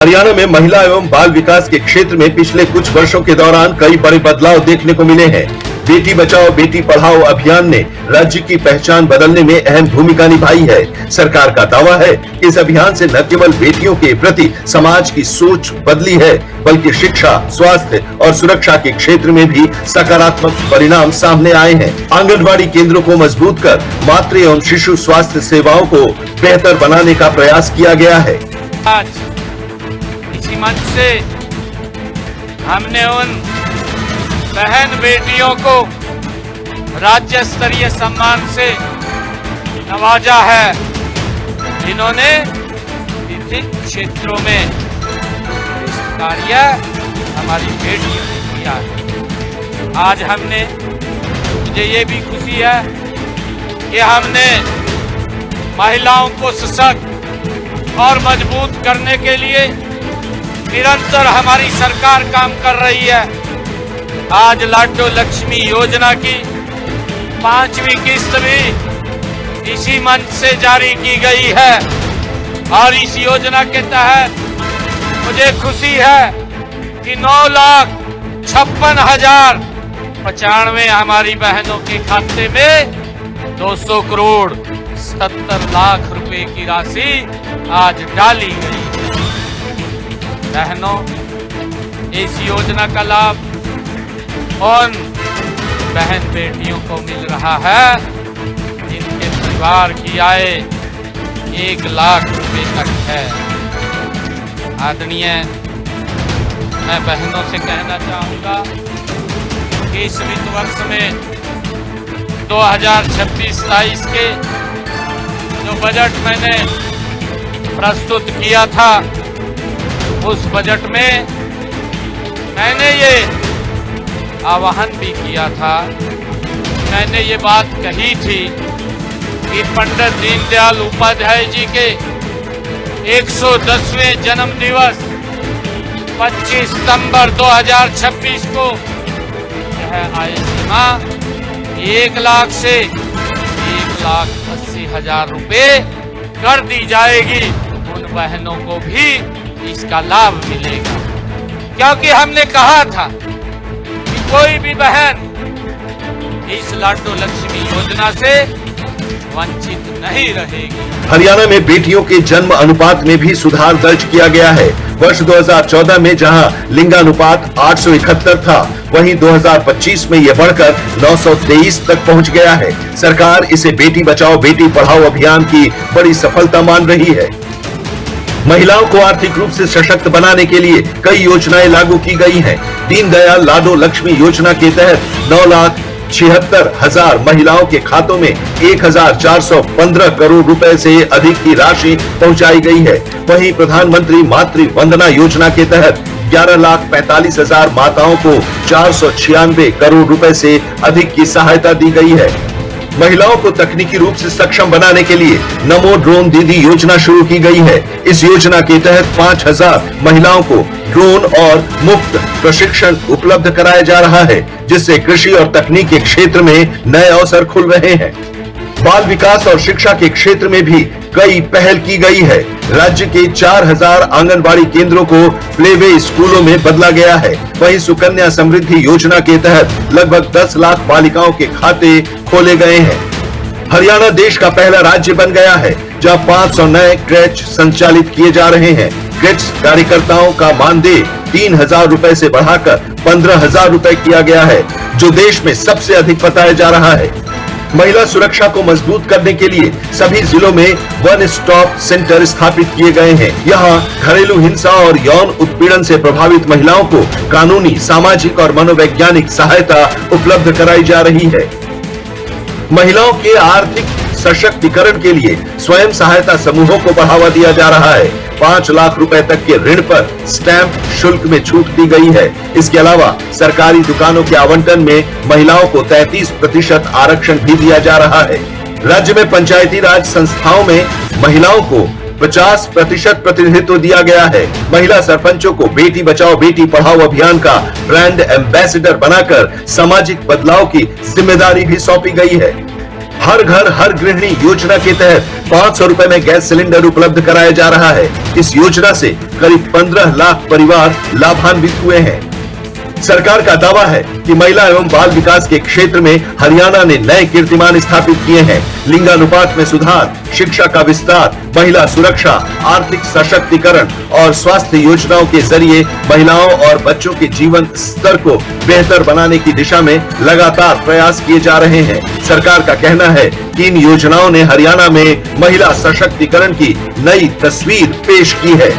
हरियाणा में महिला एवं बाल विकास के क्षेत्र में पिछले कुछ वर्षों के दौरान कई बड़े बदलाव देखने को मिले हैं। बेटी बचाओ बेटी पढ़ाओ अभियान ने राज्य की पहचान बदलने में अहम भूमिका निभाई है। सरकार का दावा है कि इस अभियान से न केवल बेटियों के प्रति समाज की सोच बदली है, बल्कि शिक्षा, स्वास्थ्य और सुरक्षा के क्षेत्र में भी सकारात्मक परिणाम सामने आए हैं। आंगनबाड़ी केंद्रों को मजबूत कर मातृ एवं शिशु स्वास्थ्य सेवाओं को बेहतर बनाने का प्रयास किया गया है। आज इसी मंच से हमने उन बहन बेटियों को राज्य स्तरीय सम्मान से नवाजा है, जिन्होंने विभिन्न क्षेत्रों में कार्य हमारी बेटियों ने किया है। आज हमने, मुझे ये भी खुशी है कि हमने महिलाओं को सशक्त और मजबूत करने के लिए निरंतर हमारी सरकार काम कर रही है। आज लाडो लक्ष्मी योजना की 5वीं किस्त भी इसी मंच से जारी की गई है और इस योजना के तहत मुझे खुशी है कि 9,56,095 हमारी बहनों के खाते में 200 करोड़ 70 लाख रुपए की राशि आज डाली गई। बहनों, इस योजना का लाभ उन बहन बेटियों को मिल रहा है जिनके परिवार की आय 1 लाख रुपए तक है। आदरणीय, मैं बहनों से कहना चाहूँगा कि इस वित्त वर्ष में 2026-27 के जो बजट मैंने प्रस्तुत किया था, उस बजट में मैंने ये आह्वान भी किया था, मैंने ये बात कही थी कि पंडित दीनदयाल उपाध्याय जी के 110वें जन्म दिवस 25 सितंबर 2026 को यह आय सीमा 1 लाख से 1,80,000 रुपए कर दी जाएगी। उन बहनों को भी इसका लाभ मिलेगा, क्योंकि हमने कहा था कि कोई भी बहन इस लाडो लक्ष्मी योजना से वंचित नहीं रहेगी। हरियाणा में बेटियों के जन्म अनुपात में भी सुधार दर्ज किया गया है। वर्ष 2014 में जहां लिंगानुपात 871 था, वहीं 2025 में यह बढ़कर 923 तक पहुंच गया है। सरकार इसे बेटी बचाओ बेटी पढ़ाओ अभियान की बड़ी सफलता मान रही है। महिलाओं को आर्थिक रूप से सशक्त बनाने के लिए कई योजनाएं लागू की गई हैं। दीनदयाल लाडो लक्ष्मी योजना के तहत 9,76,000 महिलाओं के खातों में 1,415 करोड़ रुपए से अधिक की राशि पहुंचाई गई है। वहीं प्रधानमंत्री मातृ वंदना योजना के तहत 11,45,000 माताओं को 496 करोड़ रुपए से अधिक की सहायता दी गई है। महिलाओं को तकनीकी रूप से सक्षम बनाने के लिए नमो ड्रोन दीदी योजना शुरू की गई है। इस योजना के तहत 5,000 महिलाओं को ड्रोन और मुफ्त प्रशिक्षण उपलब्ध कराया जा रहा है, जिससे कृषि और तकनीक के क्षेत्र में नए अवसर खुल रहे हैं। बाल विकास और शिक्षा के क्षेत्र में भी कई पहल की गई है। राज्य के 4,000 आंगनबाड़ी केंद्रों को प्लेवे स्कूलों में बदला गया है। वहीं सुकन्या समृद्धि योजना के तहत लगभग 10 लाख बालिकाओं के खाते खोले गए हैं। हरियाणा देश का पहला राज्य बन गया है जहां 500 नए क्रैच संचालित किए जा रहे हैं। क्रैच कार्यकर्ताओं का मानदेय 3,000 रुपए से बढ़ाकर 15,000 रुपए किया गया है, जो देश में सबसे अधिक बताया जा रहा है। महिला सुरक्षा को मजबूत करने के लिए सभी जिलों में वन स्टॉप सेंटर स्थापित किए गए हैं। यहाँ घरेलू हिंसा और यौन उत्पीड़न से प्रभावित महिलाओं को कानूनी, सामाजिक और मनोवैज्ञानिक सहायता उपलब्ध कराई जा रही है। महिलाओं के आर्थिक सशक्तिकरण के लिए स्वयं सहायता समूहों को बढ़ावा दिया जा रहा है। 5 लाख रुपए तक के ऋण पर स्टैंप शुल्क में छूट दी गई है। इसके अलावा सरकारी दुकानों के आवंटन में महिलाओं को 33% आरक्षण भी दिया जा रहा है। राज्य में पंचायती राज संस्थाओं में महिलाओं को 50% प्रतिनिधित्व दिया गया है। महिला सरपंचों को बेटी बचाओ बेटी पढ़ाओ अभियान का ब्रांड एम्बेसडर बनाकर सामाजिक बदलाव की जिम्मेदारी भी सौंपी गई है। हर घर हर गृहिणी योजना के तहत 500 रुपए में गैस सिलेंडर उपलब्ध कराया जा रहा है। इस योजना से करीब 15 लाख परिवार लाभान्वित हुए हैं। सरकार का दावा है कि महिला एवं बाल विकास के क्षेत्र में हरियाणा ने नए कीर्तिमान स्थापित किए हैं। लिंगानुपात में सुधार, शिक्षा का विस्तार, महिला सुरक्षा, आर्थिक सशक्तिकरण और स्वास्थ्य योजनाओं के जरिए महिलाओं और बच्चों के जीवन स्तर को बेहतर बनाने की दिशा में लगातार प्रयास किए जा रहे हैं। सरकार का कहना है कि इन योजनाओं ने हरियाणा में महिला सशक्तिकरण की नई तस्वीर पेश की है।